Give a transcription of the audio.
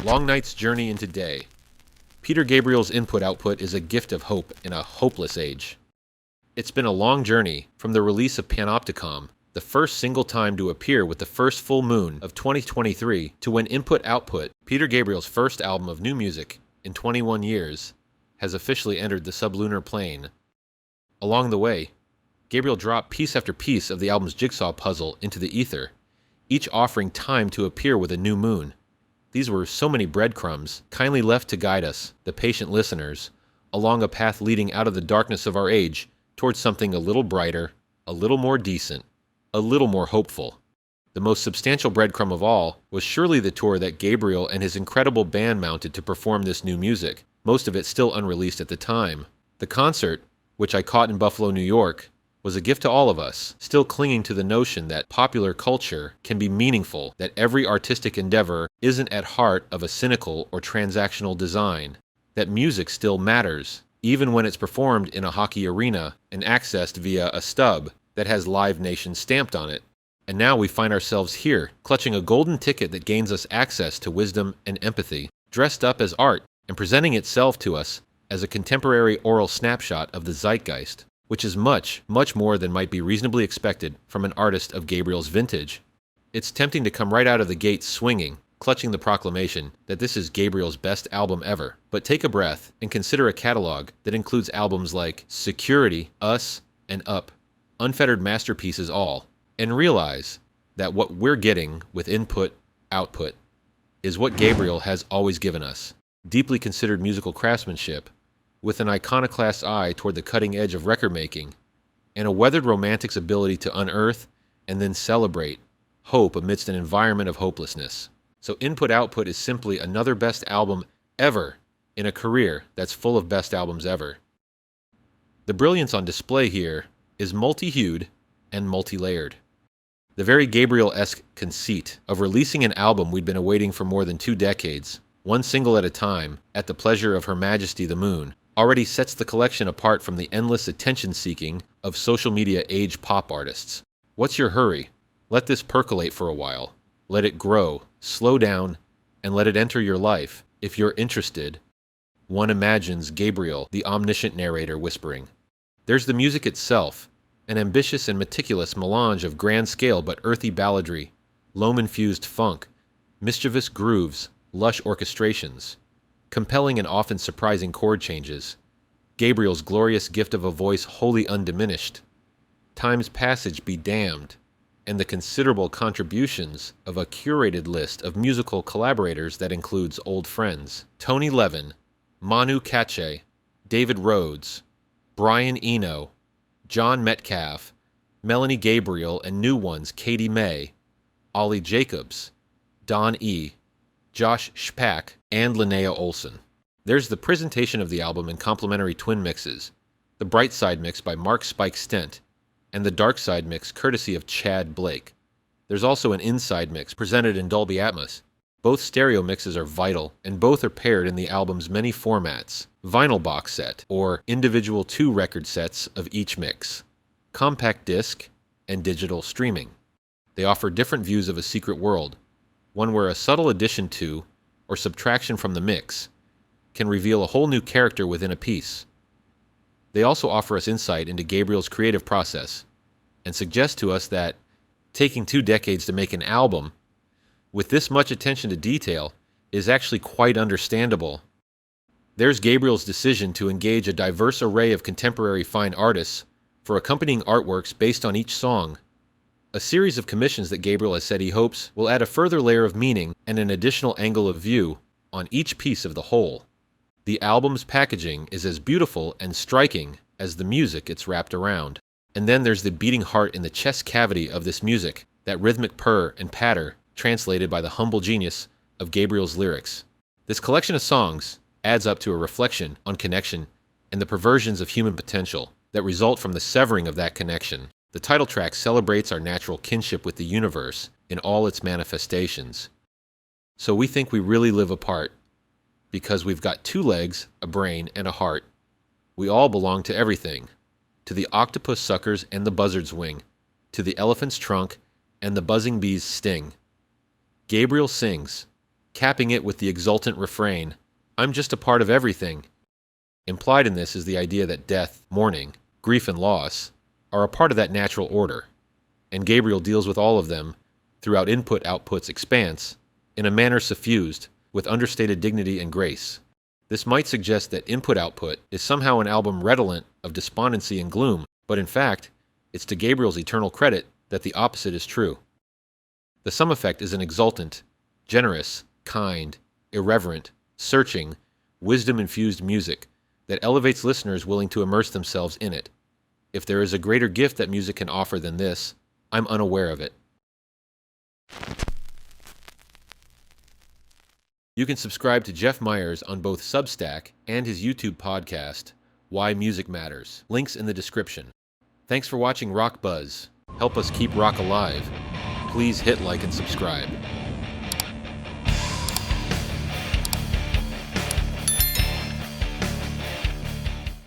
long night's journey into day. Peter Gabriel's input-output is a gift of hope in a hopeless age. It's been a long journey from the release of Panopticon, the first single time to appear with the first full moon of 2023, to when Input-Output, Peter Gabriel's first album of new music in 21 years, has officially entered the sublunar plane. Along the way, Gabriel dropped piece after piece of the album's jigsaw puzzle into the ether, each offering time to appear with a new moon. These were so many breadcrumbs, kindly left to guide us, the patient listeners, along a path leading out of the darkness of our age towards something a little brighter, a little more decent, a little more hopeful. The most substantial breadcrumb of all was surely the tour that Gabriel and his incredible band mounted to perform this new music, most of it still unreleased at the time. The concert, which I caught in Buffalo, New York, was a gift to all of us, still clinging to the notion that popular culture can be meaningful, that every artistic endeavor isn't at heart of a cynical or transactional design, that music still matters, even when it's performed in a hockey arena and accessed via a stub that has Live Nation stamped on it. And now we find ourselves here, clutching a golden ticket that gains us access to wisdom and empathy, dressed up as art and presenting itself to us as a contemporary oral snapshot of the zeitgeist, which is much, much more than might be reasonably expected from an artist of Gabriel's vintage. It's tempting to come right out of the gate swinging, clutching the proclamation that this is Gabriel's best album ever. But take a breath and consider a catalog that includes albums like Security, Us, and Up, unfettered masterpieces all, and realize that what we're getting with Input-Output is what Gabriel has always given us: deeply considered musical craftsmanship, with an iconoclast eye toward the cutting edge of record making, and a weathered romantic's ability to unearth and then celebrate hope amidst an environment of hopelessness. So Input-Output is simply another best album ever in a career that's full of best albums ever. The brilliance on display here is multi-hued and multi-layered. The very Gabriel-esque conceit of releasing an album we'd been awaiting for more than 2 decades, one single at a time, at the pleasure of Her Majesty the Moon, already sets the collection apart from the endless attention-seeking of social media age pop artists. What's your hurry? Let this percolate for a while. Let it grow, slow down, and let it enter your life, if you're interested. One imagines Gabriel, the omniscient narrator, whispering. There's the music itself, an ambitious and meticulous melange of grand-scale but earthy balladry, loam-infused funk, mischievous grooves, lush orchestrations, compelling and often surprising chord changes, Gabriel's glorious gift of a voice wholly undiminished, time's passage be damned, and the considerable contributions of a curated list of musical collaborators that includes old friends: Tony Levin, Manu Katché, David Rhodes, Brian Eno, John Metcalf, Melanie Gabriel, and new ones Katie May, Ollie Jacobs, Don E., Josh Shpak, and Linnea Olson. There's the presentation of the album in complementary twin mixes, the Bright Side mix by Mark Spike Stent, and the Dark Side mix courtesy of Chad Blake. There's also an Inside mix presented in Dolby Atmos. Both stereo mixes are vital, and both are paired in the album's many formats: vinyl box set, or individual 2-record sets of each mix, compact disc, and digital streaming. They offer different views of a secret world, one where a subtle addition to, or subtraction from the mix, can reveal a whole new character within a piece. They also offer us insight into Gabriel's creative process, and suggest to us that, taking 2 decades to make an album, with this much attention to detail, is actually quite understandable. There's Gabriel's decision to engage a diverse array of contemporary fine artists for accompanying artworks based on each song, a series of commissions that Gabriel has said he hopes will add a further layer of meaning and an additional angle of view on each piece of the whole. The album's packaging is as beautiful and striking as the music it's wrapped around. And then there's the beating heart in the chest cavity of this music, that rhythmic purr and patter translated by the humble genius of Gabriel's lyrics. This collection of songs adds up to a reflection on connection and the perversions of human potential that result from the severing of that connection. The title track celebrates our natural kinship with the universe in all its manifestations. So we think we really live apart, because we've got 2 legs, a brain, and a heart. We all belong to everything, to the octopus suckers and the buzzard's wing, to the elephant's trunk and the buzzing bee's sting. Gabriel sings, capping it with the exultant refrain, "I'm just a part of everything." Implied in this is the idea that death, mourning, grief, and loss are a part of that natural order, and Gabriel deals with all of them throughout input-output's expanse in a manner suffused with understated dignity and grace. This might suggest that input-output is somehow an album redolent of despondency and gloom, but in fact, it's to Gabriel's eternal credit that the opposite is true. The sum effect is an exultant, generous, kind, irreverent, searching, wisdom-infused music that elevates listeners willing to immerse themselves in it. If there is a greater gift that music can offer than this, I'm unaware of it. You can subscribe to Jeff Myers on both Substack and his YouTube podcast, Why Music Matters. Links in the description. Thanks for watching Rock Buzz. Help us keep rock alive. Please hit like and subscribe.